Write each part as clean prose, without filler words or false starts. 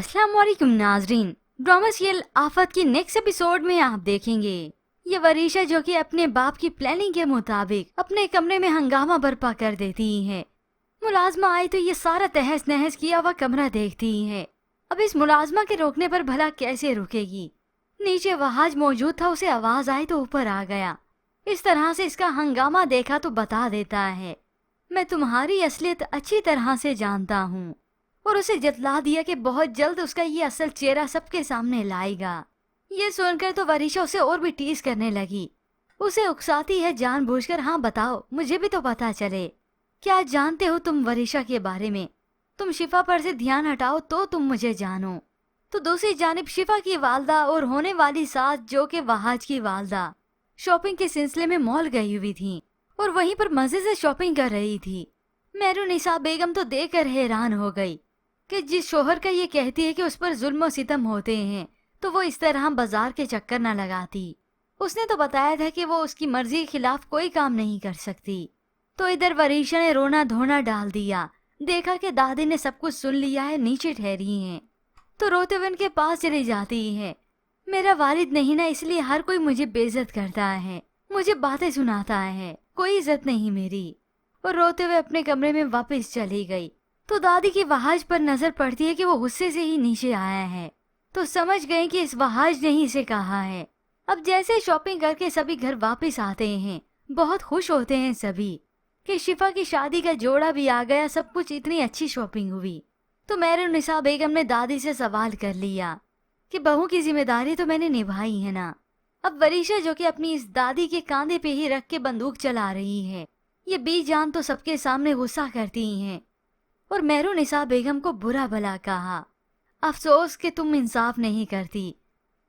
अस्सलाम वालेकुम नाजरीन। ड्रामा सीरियल आफत की नेक्स्ट एपिसोड में आप देखेंगे ये वरीशा जो कि अपने बाप की प्लानिंग के मुताबिक अपने कमरे में हंगामा बर्पा कर देती है। मुलाजमा आई तो ये सारा तहस नहस किया हुआ कमरा देखती है। अब इस मुलाजमा के रोकने पर भला कैसे रुकेगी। नीचे वहाज मौजूद था, उसे आवाज आई तो ऊपर आ गया। इस तरह से इसका हंगामा देखा तो बता देता है, मैं तुम्हारी असलियत अच्छी तरह से जानता हूँ, और उसे जतला दिया कि बहुत जल्द उसका ये असल चेहरा सबके सामने लाएगा। ये सुनकर तो वरीशा उसे और भी टीज करने लगी, उसे उकसाती है जानबूझकर। हाँ बताओ, मुझे भी तो पता चले, क्या जानते हो तुम वरीशा के बारे में? तुम शिफा पर से ध्यान हटाओ तो तुम मुझे जानो। तो दूसरी जानिब शिफा की वालदा और होने वाली सास जो कि वहाज की वालदा शॉपिंग के सिलसिले में मॉल गई हुई थी और वहीं पर मजे से शॉपिंग कर रही थी। मेहरुनिसा बेगम तो देखकर हैरान हो गई कि जिस शोहर का ये कहती है कि उस पर जुल्म और सितम होते हैं तो वो इस तरह बाजार के चक्कर न लगाती। उसने तो बताया था कि वो उसकी मर्जी के खिलाफ कोई काम नहीं कर सकती। तो इधर वरीशा ने रोना धोना डाल दिया। देखा कि दादी ने सब कुछ सुन लिया है, नीचे ठहरी हैं, तो रोते हुए उनके पास चली जाती है। मेरा वालिद नहीं ना, इसलिए हर कोई मुझे बेइज्जत करता है, मुझे बातें सुनाता है, कोई इज्जत नहीं मेरी। और रोते हुए अपने कमरे में वापस चली गई। तो दादी की वहाज पर नजर पड़ती है कि वो गुस्से से ही नीचे आया है, तो समझ गए कि इस वहाज ने ही इसे कहा है। अब जैसे शॉपिंग करके सभी घर वापस आते हैं, बहुत खुश होते हैं सभी कि शिफा की शादी का जोड़ा भी आ गया, सब कुछ इतनी अच्छी शॉपिंग हुई। तो मेहरुनिसा बेगम ने दादी से सवाल कर लिया कि बहू की जिम्मेदारी तो मैंने निभाई है ना। अब वरीशा जो कि अपनी इस दादी के कांधे पे ही रख के बंदूक चला रही है, ये बेजान तो सबके सामने गुस्सा करती हैं और मेहरुनिसा बेगम को बुरा भला कहा। अफसोस कि तुम इंसाफ नहीं करती,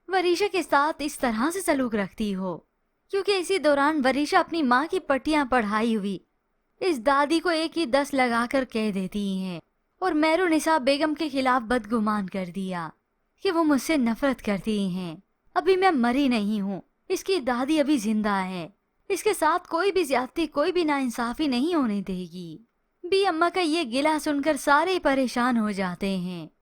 वरीशा के साथ इस तरह से सलूक रखती हो। क्योंकि इसी दौरान वरीशा अपनी माँ की पट्टियां पढ़ाई हुई इस दादी को एक ही 10 लगाकर कह देती हैं और मेहरुनिसा बेगम के खिलाफ बदगुमान कर दिया कि वो मुझसे नफरत करती हैं। अभी मैं मरी नहीं हूँ, इसकी दादी अभी जिंदा है, इसके साथ कोई भी ज्यादती, कोई भी नाइंसाफी नहीं होने देगी। बी अम्मा का ये गिला सुनकर सारे परेशान हो जाते हैं।